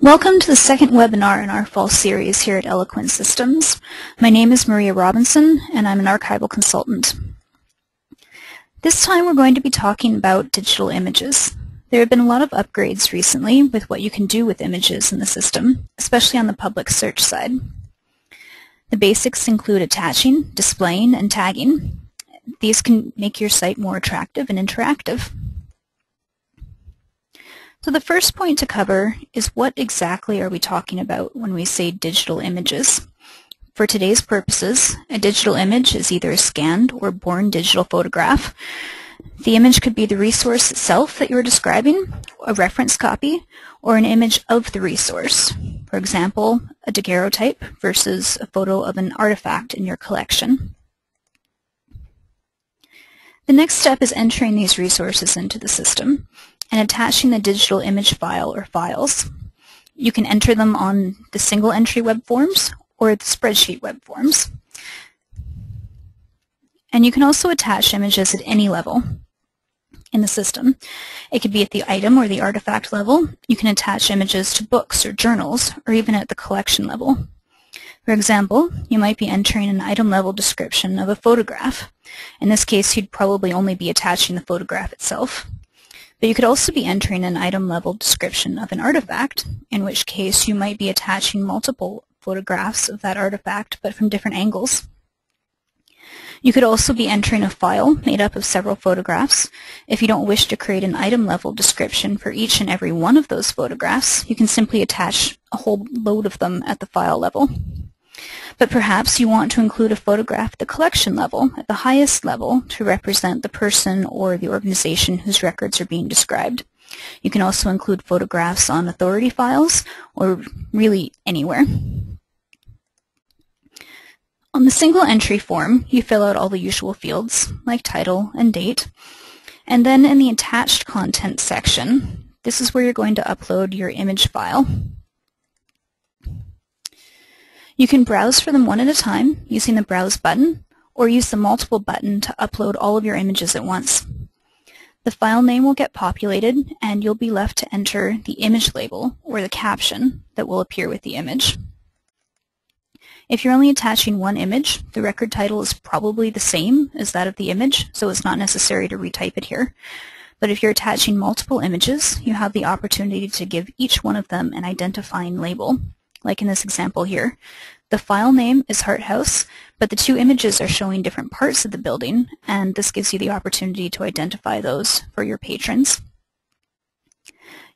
Welcome to the second webinar in our fall series here at Eloquent Systems. My name is Maria Robinson and I'm an archival consultant. This time we're going to be talking about digital images. There have been a lot of upgrades recently with what you can do with images in the system, especially on the public search side. The basics include attaching, displaying, and tagging. These can make your site more attractive and interactive. So the first point to cover is what exactly are we talking about when we say digital images. For today's purposes, a digital image is either a scanned or born digital photograph. The image could be the resource itself that you're describing, a reference copy, or an image of the resource. For example, a daguerreotype versus a photo of an artifact in your collection. The next step is entering these resources into the system and attaching the digital image file or files. You can enter them on the single entry web forms or the spreadsheet web forms. And you can also attach images at any level in the system. It could be at the item or the artifact level. You can attach images to books or journals, or even at the collection level. For example, you might be entering an item level description of a photograph. In this case, you'd probably only be attaching the photograph itself. But you could also be entering an item level description of an artifact, in which case you might be attaching multiple photographs of that artifact, but from different angles. You could also be entering a file made up of several photographs. If you don't wish to create an item level description for each and every one of those photographs, you can simply attach a whole load of them at the file level. But perhaps you want to include a photograph at the collection level, at the highest level, to represent the person or the organization whose records are being described. You can also include photographs on authority files, or really anywhere. On the single entry form, you fill out all the usual fields, like title and date. And then in the attached content section, this is where you're going to upload your image file. You can browse for them one at a time using the Browse button, or use the Multiple button to upload all of your images at once. The file name will get populated, and you'll be left to enter the image label, or the caption, that will appear with the image. If you're only attaching one image, the record title is probably the same as that of the image, so it's not necessary to retype it here. But if you're attaching multiple images, you have the opportunity to give each one of them an identifying label. Like in this example here, the file name is Hart House, but the two images are showing different parts of the building, and this gives you the opportunity to identify those for your patrons.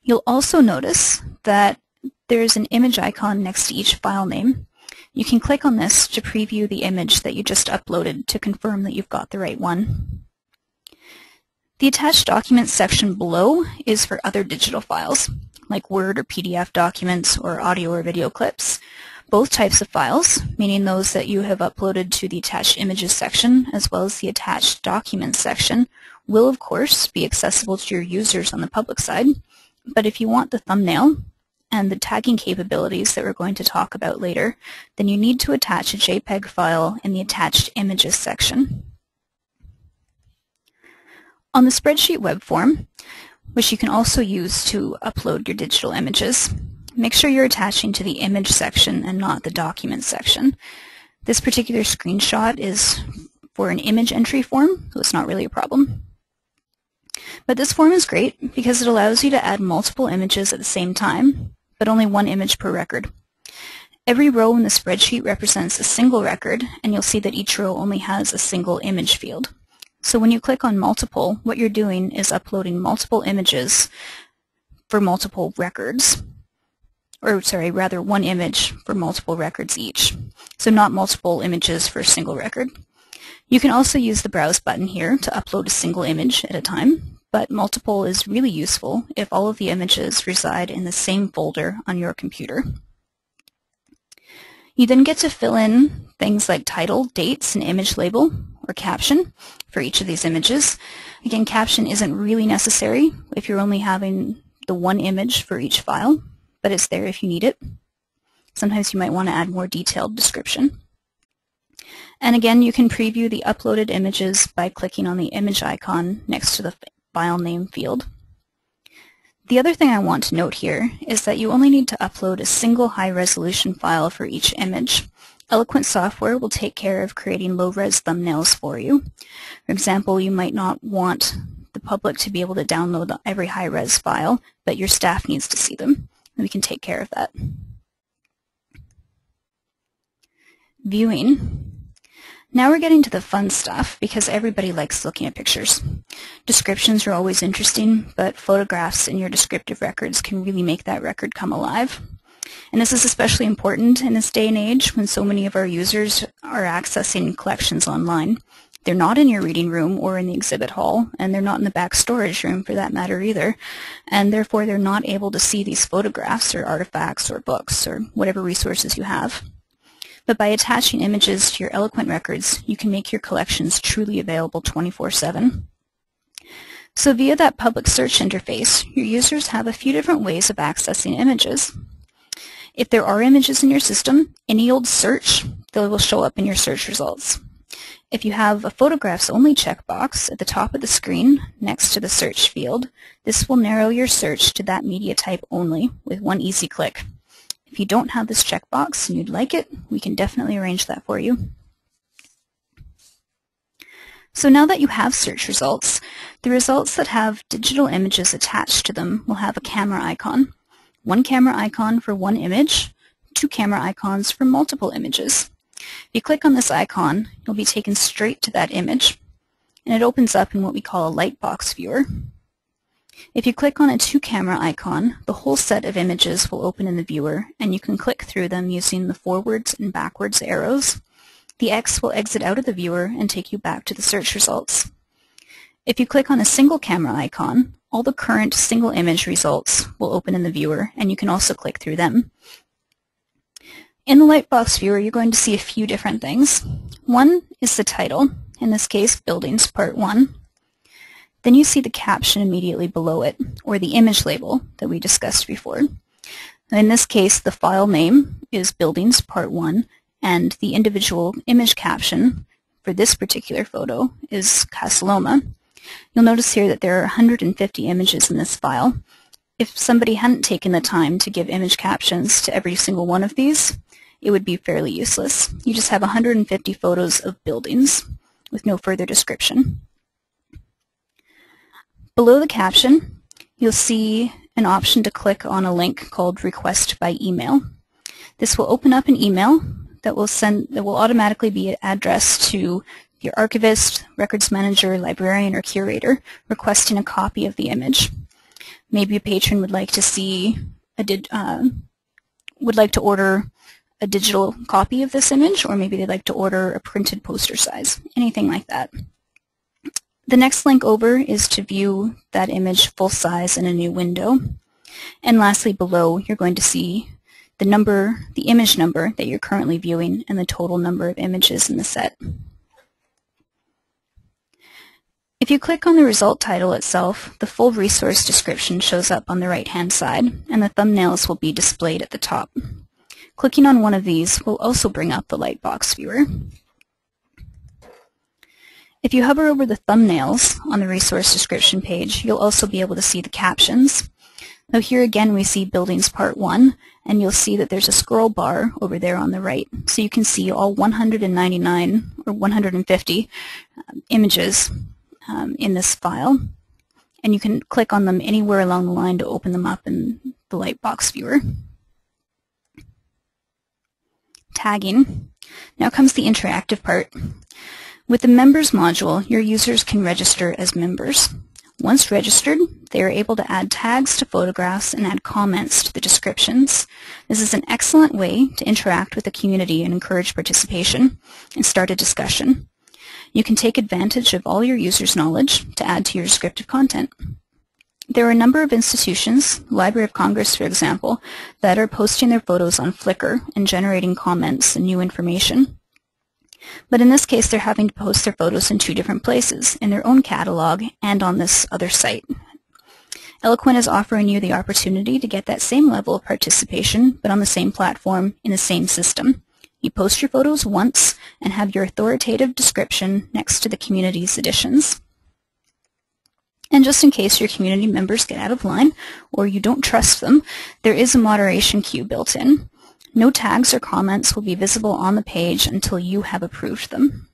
You'll also notice that there's an image icon next to each file name. You can click on this to preview the image that you just uploaded to confirm that you've got the right one. The attached documents section below is for other digital files, like Word or PDF documents or audio or video clips. Both types of files, meaning those that you have uploaded to the attached images section as well as the attached documents section, will of course be accessible to your users on the public side. But if you want the thumbnail and the tagging capabilities that we're going to talk about later, then you need to attach a JPEG file in the attached images section. On the spreadsheet web form, which you can also use to upload your digital images, make sure you're attaching to the image section and not the document section. This particular screenshot is for an image entry form, so it's not really a problem. But this form is great because it allows you to add multiple images at the same time, but only one image per record. Every row in the spreadsheet represents a single record, and you'll see that each row only has a single image field. So when you click on multiple, what you're doing is uploading multiple images for multiple records. Or sorry, rather one image for multiple records each. So not multiple images for a single record. You can also use the Browse button here to upload a single image at a time, but multiple is really useful if all of the images reside in the same folder on your computer. You then get to fill in things like title, dates, and image label, or caption, for each of these images. Again, caption isn't really necessary if you're only having the one image for each file, but it's there if you need it. Sometimes you might want to add more detailed description. And again, you can preview the uploaded images by clicking on the image icon next to the file name field. The other thing I want to note here is that you only need to upload a single high-resolution file for each image. Eloquent software will take care of creating low-res thumbnails for you. For example, you might not want the public to be able to download every high-res file, but your staff needs to see them, and we can take care of that. Viewing. Now we're getting to the fun stuff because everybody likes looking at pictures. Descriptions are always interesting, but photographs in your descriptive records can really make that record come alive. And this is especially important in this day and age when so many of our users are accessing collections online. They're not in your reading room or in the exhibit hall, and they're not in the back storage room for that matter either, and therefore they're not able to see these photographs or artifacts or books or whatever resources you have. But by attaching images to your Eloquent records, you can make your collections truly available 24/7. So via that public search interface, your users have a few different ways of accessing images. If there are images in your system, any old search, they will show up in your search results. If you have a photographs only checkbox at the top of the screen next to the search field, this will narrow your search to that media type only with one easy click. If you don't have this checkbox and you'd like it, we can definitely arrange that for you. So now that you have search results, the results that have digital images attached to them will have a camera icon. One camera icon for one image, two camera icons for multiple images. If you click on this icon, you'll be taken straight to that image, and it opens up in what we call a lightbox viewer. If you click on a two-camera icon, the whole set of images will open in the viewer, and you can click through them using the forwards and backwards arrows. The X will exit out of the viewer and take you back to the search results. If you click on a single camera icon, all the current single image results will open in the viewer, and you can also click through them. In the lightbox viewer, you're going to see a few different things. One is the title, in this case, Buildings Part 1. Then you see the caption immediately below it, or the image label that we discussed before. In this case, the file name is Buildings Part 1, and the individual image caption for this particular photo is Casa Loma. You'll notice here that there are 150 images in this file. If somebody hadn't taken the time to give image captions to every single one of these, it would be fairly useless. You just have 150 photos of buildings with no further description. Below the caption, you'll see an option to click on a link called Request by Email. This will open up an email that will automatically be addressed to your archivist, records manager, librarian, or curator requesting a copy of the image. Maybe a patron would like to see would like to order a digital copy of this image, or maybe they'd like to order a printed poster size, anything like that. The next link over is to view that image full size in a new window. And lastly, below, you're going to see the image number that you're currently viewing and the total number of images in the set. If you click on the result title itself, the full resource description shows up on the right-hand side, and the thumbnails will be displayed at the top. Clicking on one of these will also bring up the lightbox viewer. If you hover over the thumbnails on the resource description page, you'll also be able to see the captions. Now here again we see Buildings Part 1, and you'll see that there's a scroll bar over there on the right. So you can see all 199 or 150 images in this file, and you can click on them anywhere along the line to open them up in the lightbox viewer. Tagging. Now comes the interactive part. With the Members module, your users can register as members. Once registered, they are able to add tags to photographs and add comments to the descriptions. This is an excellent way to interact with the community and encourage participation and start a discussion. You can take advantage of all your users' knowledge to add to your descriptive content. There are a number of institutions, Library of Congress for example, that are posting their photos on Flickr and generating comments and new information. But in this case, they're having to post their photos in two different places, in their own catalog and on this other site. Eloquent is offering you the opportunity to get that same level of participation, but on the same platform in the same system. You post your photos once and have your authoritative description next to the community's editions. And just in case your community members get out of line or you don't trust them, there is a moderation queue built in. No tags or comments will be visible on the page until you have approved them.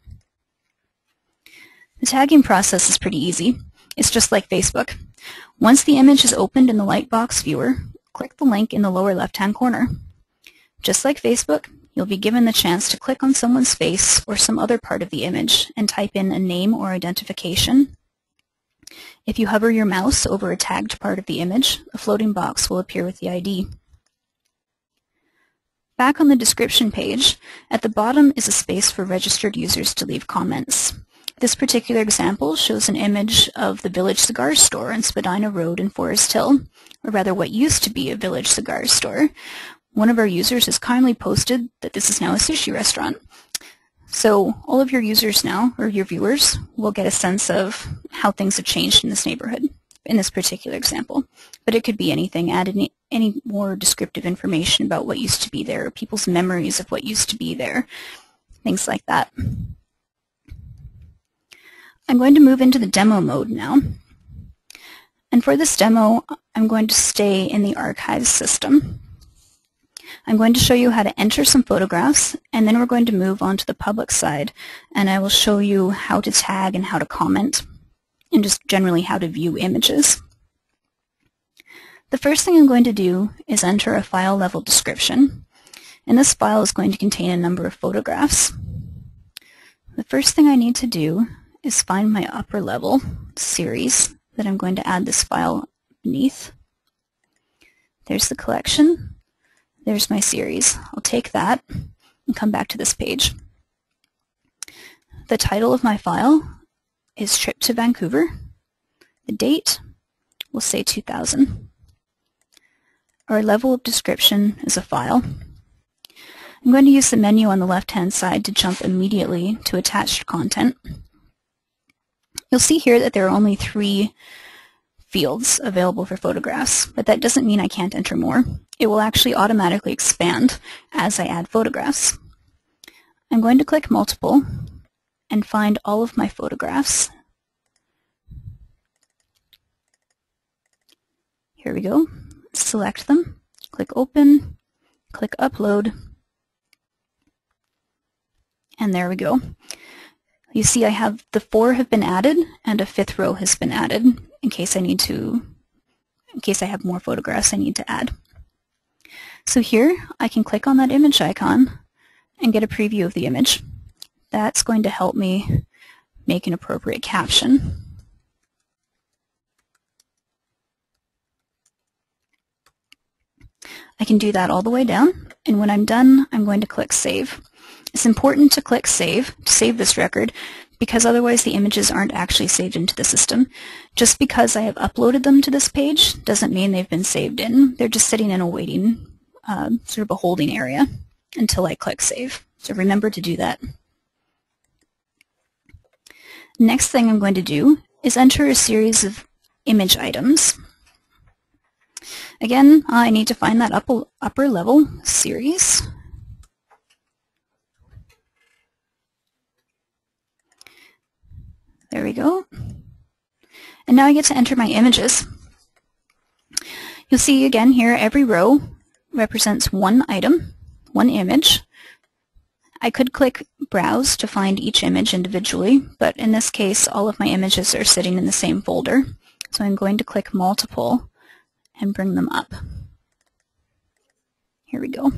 The tagging process is pretty easy. It's just like Facebook. Once the image is opened in the Lightbox viewer, click the link in the lower left-hand corner. Just like Facebook, you'll be given the chance to click on someone's face or some other part of the image and type in a name or identification. If you hover your mouse over a tagged part of the image, a floating box will appear with the ID. Back on the description page, at the bottom is a space for registered users to leave comments. This particular example shows an image of the Village Cigar Store on Spadina Road in Forest Hill, or rather what used to be a Village Cigar Store. One of our users has kindly posted that this is now a sushi restaurant. So all of your users now, or your viewers, will get a sense of how things have changed in this neighborhood, in this particular example. But it could be anything, add any more descriptive information about what used to be there, people's memories of what used to be there, things like that. I'm going to move into the demo mode now. And for this demo, I'm going to stay in the archives system. I'm going to show you how to enter some photographs, and then we're going to move on to the public side, and I will show you how to tag and how to comment, and just generally how to view images. The first thing I'm going to do is enter a file level description, and this file is going to contain a number of photographs. The first thing I need to do is find my upper level series that I'm going to add this file beneath. There's the collection. There's my series. I'll take that and come back to this page. The title of my file is Trip to Vancouver. The date, we'll say 2000. Our level of description is a file. I'm going to use the menu on the left-hand side to jump immediately to attached content. You'll see here that there are only 3 fields available for photographs, but that doesn't mean I can't enter more. It will actually automatically expand as I add photographs. I'm going to click multiple and find all of my photographs. Here we go. Select them, click open, click upload, and there we go. You see I have the 4 have been added and a 5th row has been added in case I have more photographs I need to add. So here I can click on that image icon and get a preview of the image. That's going to help me make an appropriate caption. I can do that all the way down, and when I'm done, I'm going to click Save. It's important to click Save to save this record, because otherwise the images aren't actually saved into the system. Just because I have uploaded them to this page doesn't mean they've been saved in. They're just sitting in a waiting, sort of a holding area until I click Save. So remember to do that. Next thing I'm going to do is enter a series of image items. Again, I need to find that upper level series. There we go. And now I get to enter my images. You'll see again here every row represents one item, one image. I could click Browse to find each image individually, but in this case all of my images are sitting in the same folder. So I'm going to click Multiple and bring them up. Here we go.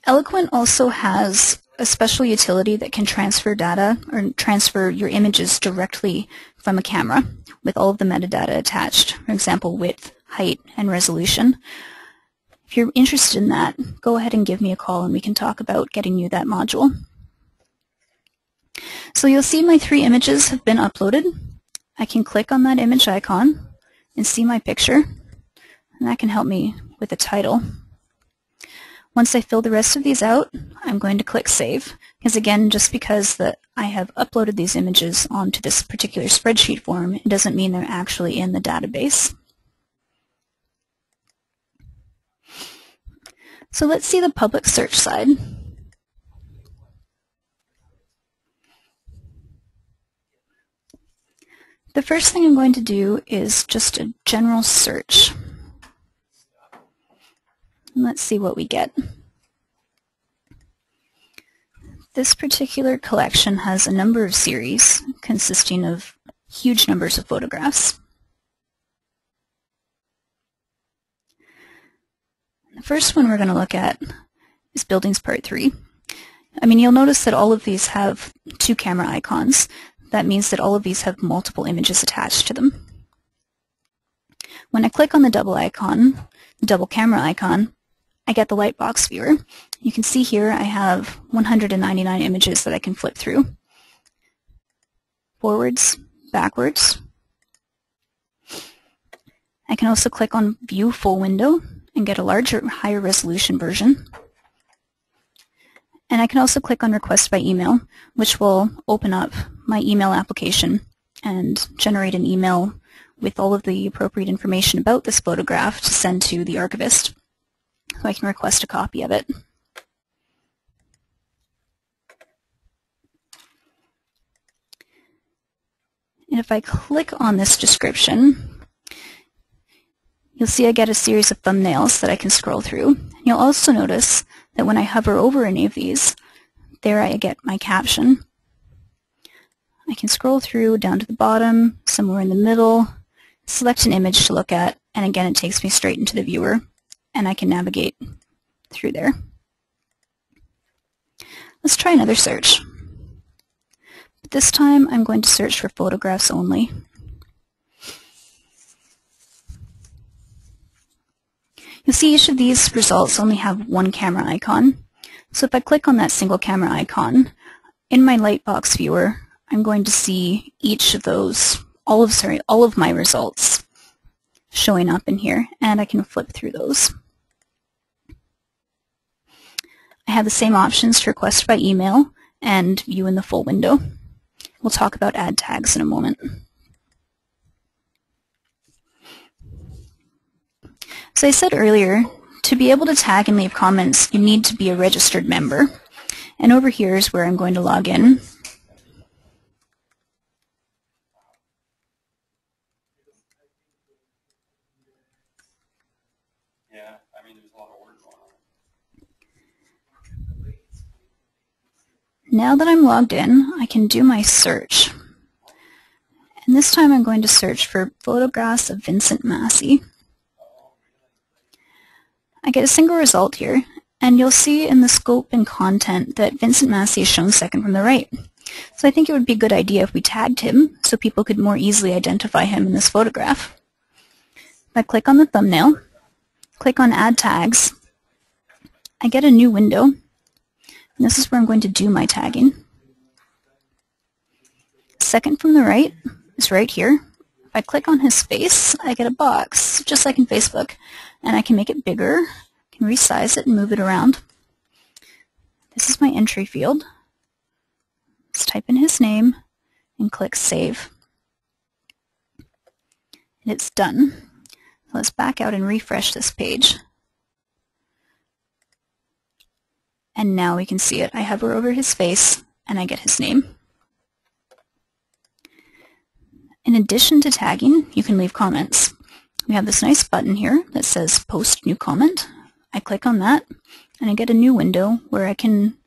Eloquent also has a special utility that can transfer data or transfer your images directly from a camera with all of the metadata attached, for example, width, height, and resolution. If you're interested in that, go ahead and give me a call and we can talk about getting you that module. So you'll see my 3 images have been uploaded. I can click on that image icon and see my picture, and that can help me with the title. Once I fill the rest of these out, I'm going to click Save, because again, just because I have uploaded these images onto this particular spreadsheet form, it doesn't mean they're actually in the database. So let's see the public search side. The first thing I'm going to do is just a general search. And let's see what we get. This particular collection has a number of series consisting of huge numbers of photographs. The first one we're going to look at is Buildings Part 3. You'll notice that all of these have two camera icons. That means that all of these have multiple images attached to them. When I click on the double icon, the double camera icon, I get the Lightbox viewer. You can see here I have 199 images that I can flip through. Forwards, backwards. I can also click on View Full Window and get a larger, higher resolution version. And I can also click on Request by Email, which will open up my email application and generate an email with all of the appropriate information about this photograph to send to the archivist. So I can request a copy of it. And if I click on this description, you'll see I get a series of thumbnails that I can scroll through. You'll also notice that when I hover over any of these, there I get my caption. I can scroll through down to the bottom, somewhere in the middle, select an image to look at, and again it takes me straight into the viewer, and I can navigate through there. Let's try another search. But this time I'm going to search for photographs only. You'll see each of these results only have one camera icon. So if I click on that single camera icon, in my Lightbox viewer, I'm going to see each of those, all of my results showing up in here, and I can flip through those. I have the same options to request by email and view in the full window. We'll talk about add tags in a moment. So I said earlier, to be able to tag and leave comments, you need to be a registered member. And over here is where I'm going to log in. There's a lot of work going on. Now that I'm logged in, I can do my search. And this time I'm going to search for photographs of Vincent Massey. I get a single result here, and you'll see in the scope and content that Vincent Massey is shown second from the right. So I think it would be a good idea if we tagged him so people could more easily identify him in this photograph. If I click on the thumbnail, click on Add Tags, I get a new window, and this is where I'm going to do my tagging. Second from the right is right here. If I click on his face, I get a box, just like in Facebook, and I can make it bigger, can resize it and move it around. This is my entry field. Let's type in his name and click Save. And it's done. Let's back out and refresh this page. And now we can see it. I hover over his face and I get his name. In addition to tagging, you can leave comments. We have this nice button here that says Post New Comment. I click on that and I get a new window where I can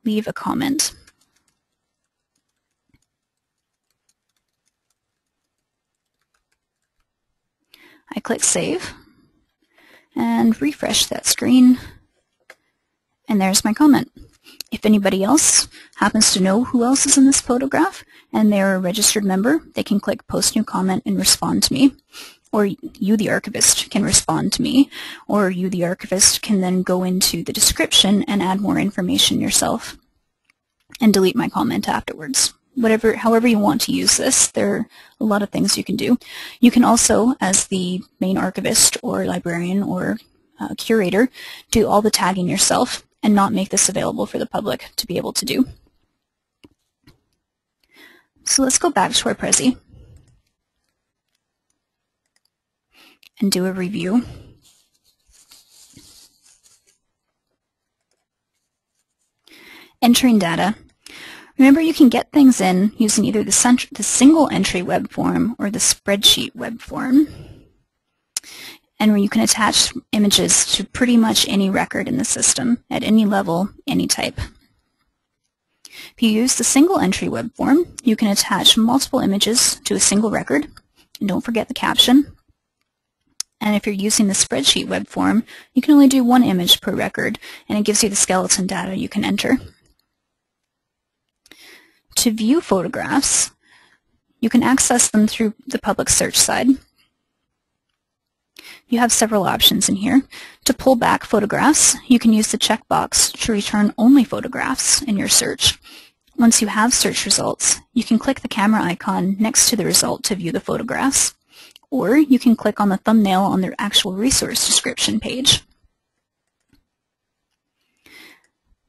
leave a comment. I click Save and refresh that screen, and there's my comment. If anybody else happens to know who else is in this photograph and they're a registered member, they can click Post New Comment and respond to me. Or you, the archivist, can respond to me. Or you, the archivist, can then go into the description and add more information yourself and delete my comment afterwards. However you want to use this, there are a lot of things you can do. You can also, as the main archivist or librarian or curator, do all the tagging yourself and not make this available for the public to be able to do. So let's go back to our Prezi and do a review. Entering data. Remember, you can get things in using either the single entry web form or the spreadsheet web form, and where you can attach images to pretty much any record in the system at any level, any type. If you use the single entry web form, you can attach multiple images to a single record, and don't forget the caption. And if you're using the spreadsheet web form, you can only do one image per record, and it gives you the skeleton data you can enter. To view photographs, you can access them through the public search side. You have several options in here. To pull back photographs, you can use the checkbox to return only photographs in your search. Once you have search results, you can click the camera icon next to the result to view the photographs, or you can click on the thumbnail on the actual resource description page.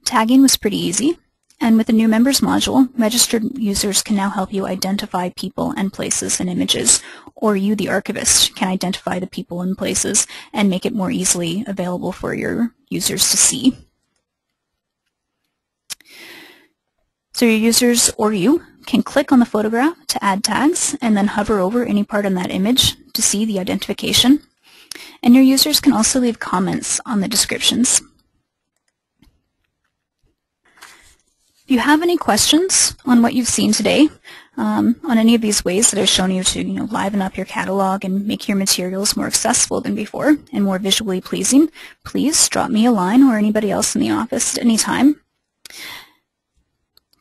Tagging was pretty easy, and with the new members module, registered users can now help you identify people and places and images, or you, the archivist, can identify the people and places and make it more easily available for your users to see. So your users, or you, can click on the photograph to add tags and then hover over any part on that image to see the identification. And your users can also leave comments on the descriptions. If you have any questions on what you've seen today, on any of these ways that I've shown you to liven up your catalog and make your materials more accessible than before and more visually pleasing, please drop me a line or anybody else in the office at any time.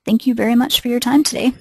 Thank you very much for your time today.